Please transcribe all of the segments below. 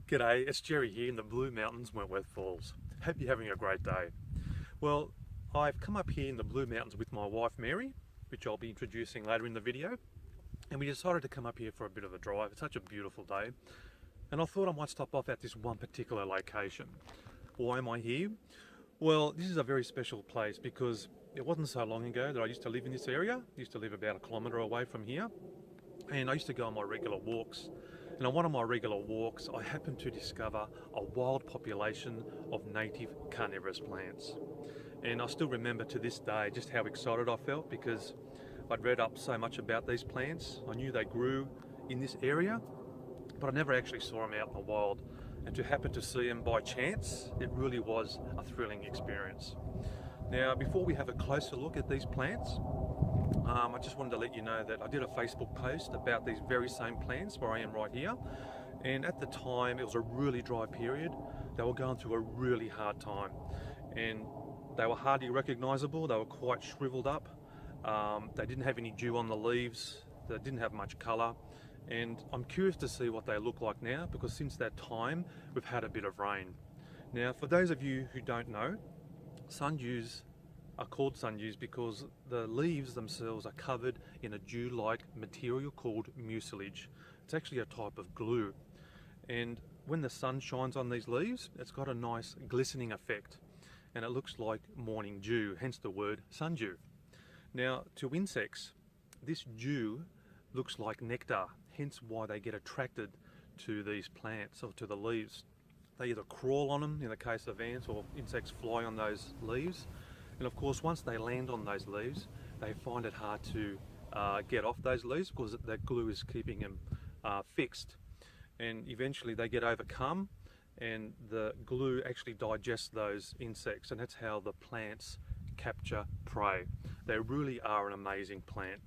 G'day, it's Jerry here in the Blue Mountains, Wentworth Falls. Hope you're having a great day. Well, I've come up here in the Blue Mountains with my wife Mary, which I'll be introducing later in the video, and we decided to come up here for a bit of a drive. It's such a beautiful day, and I thought I might stop off at this one particular location. Why am I here? Well, this is a very special place because it wasn't so long ago that I used to live in this area. I used to live about a kilometre away from here, and I used to go on my regular walks. And on one of my regular walks, I happened to discover a wild population of native carnivorous plants. And I still remember to this day just how excited I felt because I'd read up so much about these plants. I knew they grew in this area, but I never actually saw them out in the wild. And to happen to see them by chance, it really was a thrilling experience. Now, before we have a closer look at these plants, I just wanted to let you know that I did a Facebook post about these very same plants where I am right here, and at the time it was a really dry period. They were going through a really hard time and they were hardly recognizable. They were quite shriveled up. They didn't have any dew on the leaves. They didn't have much color, and I'm curious to see what they look like now because since that time we've had a bit of rain. Now, for those of you who don't know, sundews are called sundews because the leaves themselves are covered in a dew-like material called mucilage. It's actually a type of glue, and when the sun shines on these leaves, it's got a nice glistening effect and it looks like morning dew, hence the word sundew. Now, to insects, this dew looks like nectar, hence why they get attracted to these plants or to the leaves. They either crawl on them in the case of ants, or insects fly on those leaves. And of course, once they land on those leaves, they find it hard to get off those leaves because that glue is keeping them fixed. And eventually they get overcome and the glue actually digests those insects, and that's how the plants capture prey. They really are an amazing plant.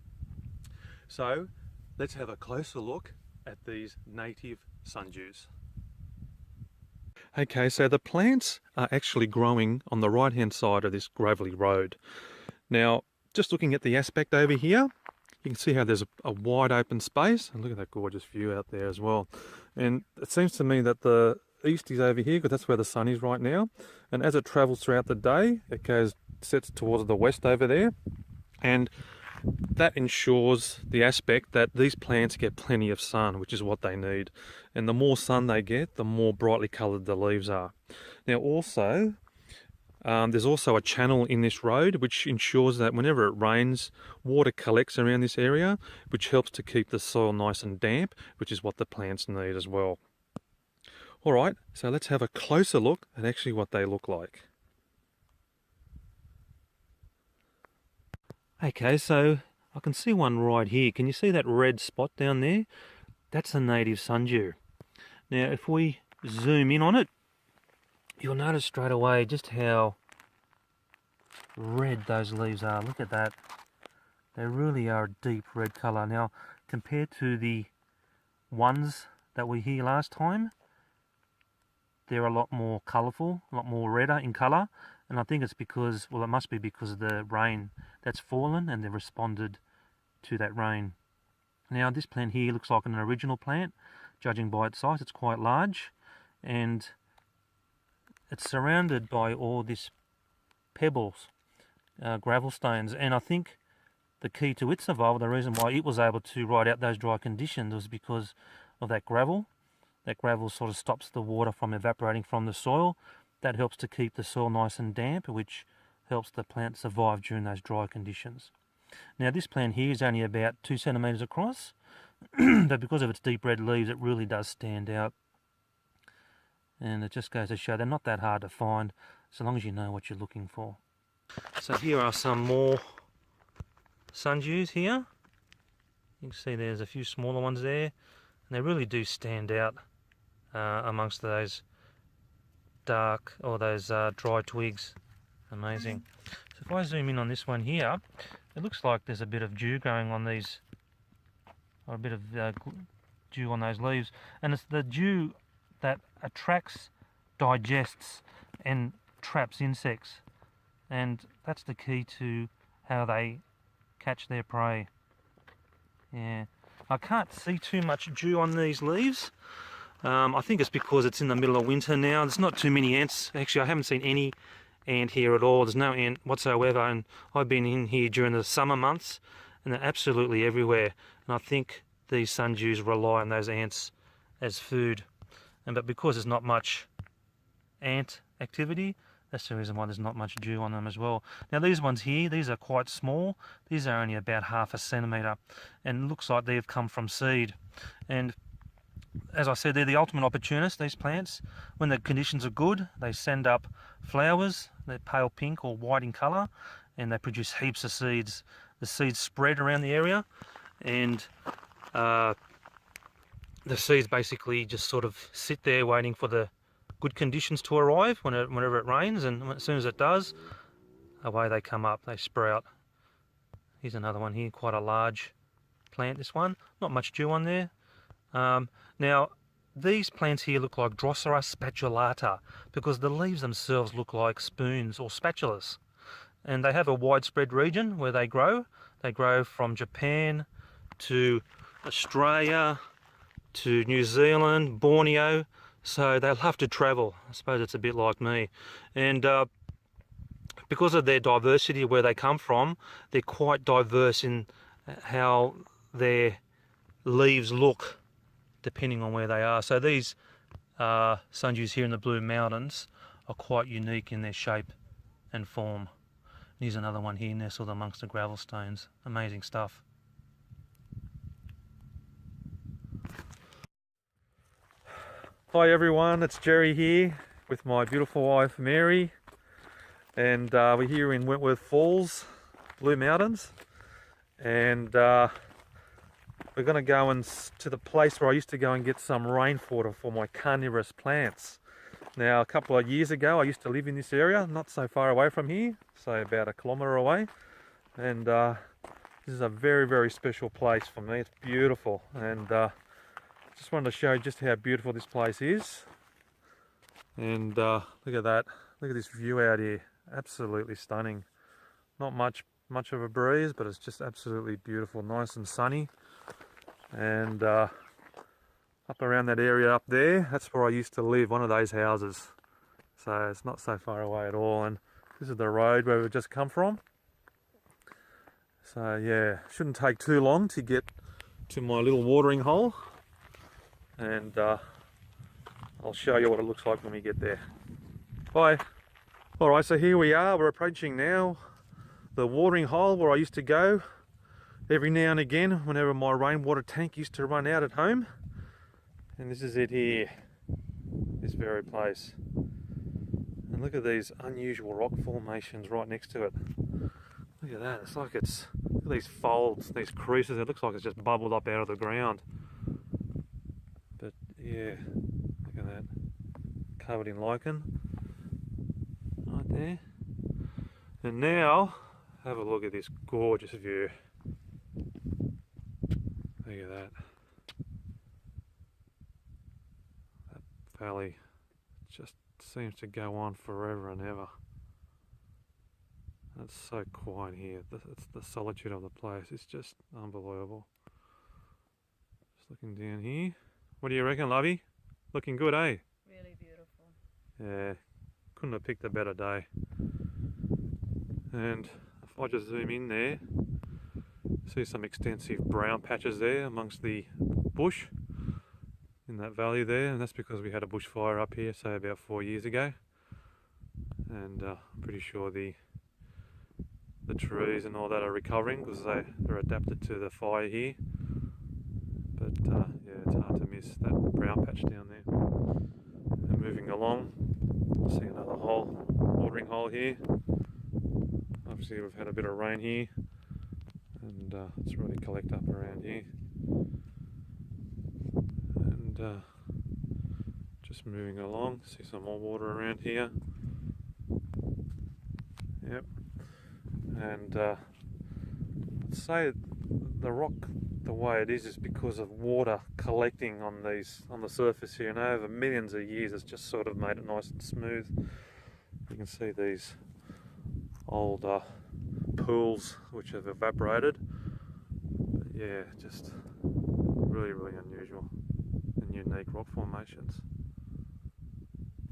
So let's have a closer look at these native sundews. Okay, so the plants are actually growing on the right hand side of this gravelly road. Now, just looking at the aspect over here, you can see how there's a wide open space, and look at that gorgeous view out there as well. And it seems to me that the east is over here because that's where the sun is right now, and as it travels throughout the day it sets towards the west over there, and that ensures the aspect that these plants get plenty of sun, which is what they need. And the more sun they get, the more brightly coloured the leaves are. Now also, there's also a channel in this road which ensures that whenever it rains, water collects around this area, which helps to keep the soil nice and damp, which is what the plants need as well. Alright, so let's have a closer look at actually what they look like. Okay, so I can see one right here. Can you see that red spot down there? That's a native sundew. Now, if we zoom in on it, you'll notice straight away just how red those leaves are. Look at that. They really are a deep red colour. Now, compared to the ones that we hear last time, they're a lot more colourful, a lot more redder in colour. And I think it's because, well, it must be because of the rain that's fallen and they've responded to that rain. Now, this plant here looks like an original plant, judging by its size. It's quite large, and it's surrounded by all these pebbles, gravel stones. And I think the key to its survival, the reason why it was able to ride out those dry conditions, was because of that gravel. That gravel sort of stops the water from evaporating from the soil. That helps to keep the soil nice and damp, which helps the plant survive during those dry conditions. Now, this plant here is only about 2 centimetres across, but because of its deep red leaves, it really does stand out. And it just goes to show they're not that hard to find, so long as you know what you're looking for. So here are some more sundews here. You can see there's a few smaller ones there, and they really do stand out amongst those dark, or those dry twigs. Amazing. So if I zoom in on this one here, it looks like there's a bit of dew going on these, or a bit of dew on those leaves, and it's the dew that attracts, digests and traps insects, and that's the key to how they catch their prey. Yeah, I can't see too much dew on these leaves, I think it's because it's in the middle of winter now. There's not too many ants. Actually, I haven't seen any ant here at all. There's no ant whatsoever, and I've been in here during the summer months and they're absolutely everywhere. And I think these sundews rely on those ants as food. But because there's not much ant activity, that's the reason why there's not much dew on them as well. Now these ones here, these are quite small. These are only about 1/2 centimetre and looks like they've come from seed. And as I said, they're the ultimate opportunist, these plants. When the conditions are good, they send up flowers. They're pale pink or white in colour, and they produce heaps of seeds. The seeds spread around the area, and the seeds basically just sort of sit there waiting for the good conditions to arrive whenever it rains, and as soon as it does, away they come up, they sprout. Here's another one here, quite a large plant, this one. Not much dew on there. Now, these plants here look like Drosera spatulata because the leaves themselves look like spoons or spatulas. And they have a widespread region where they grow. They grow from Japan to Australia to New Zealand, Borneo. So they love to travel. I suppose it's a bit like me. And because of their diversity where they come from, they're quite diverse in how their leaves look depending on where they are. So these sundews here in the Blue Mountains are quite unique in their shape and form. Here's another one here nestled amongst the gravel stones. Amazing stuff. Hi everyone, it's Jerry here with my beautiful wife Mary, and we're here in Wentworth Falls, Blue Mountains, and we're going to go to the place where I used to go and get some rainwater for my carnivorous plants. Now, a couple of years ago, I used to live in this area, not so far away from here, so about 1 kilometre away. And this is a very, very special place for me. It's beautiful, and just wanted to show you just how beautiful this place is. And look at that. Look at this view out here. Absolutely stunning. Not much of a breeze, but it's just absolutely beautiful, nice and sunny. And up around that area up there, that's where I used to live, one of those houses. So it's not so far away at all. And this is the road where we've just come from. So yeah, shouldn't take too long to get to my little watering hole. And I'll show you what it looks like when we get there. Bye. Alright, so here we are, we're approaching now the watering hole where I used to go every now and again whenever my rainwater tank used to run out at home. And this is it here, this very place. And look at these unusual rock formations right next to it. Look at that, look at these folds, these creases, it looks like it's just bubbled up out of the ground. But yeah, look at that, covered in lichen, right there. And now, have a look at this gorgeous view. Look at that. That valley just seems to go on forever and ever. It's so quiet here. It's the solitude of the place. It's just unbelievable. Just looking down here. What do you reckon, lovey? Looking good, eh? Really beautiful. Yeah, couldn't have picked a better day. And if I just zoom in there, see some extensive brown patches there amongst the bush in that valley there, and that's because we had a bushfire up here, say about 4 years ago. And I'm pretty sure the trees and all that are recovering because they're adapted to the fire here. But yeah, it's hard to miss that brown patch down there. And moving along, see another hole, watering hole here. Obviously we've had a bit of rain here, and it's really collect up around here. And just moving along, see some more water around here. Yep. And I'd say the rock the way it is because of water collecting on the surface here, and over millions of years it's just sort of made it nice and smooth. You can see these old pools which have evaporated. But yeah, just really, really unusual and unique rock formations.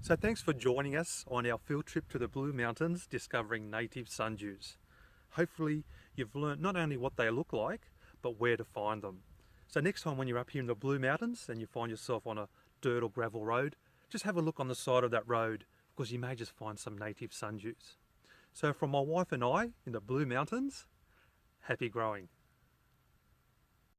So thanks for joining us on our field trip to the Blue Mountains discovering native sundews. Hopefully you've learnt not only what they look like, but where to find them. So next time when you're up here in the Blue Mountains and you find yourself on a dirt or gravel road, just have a look on the side of that road because you may just find some native sundews. So from my wife and I in the Blue Mountains, happy growing.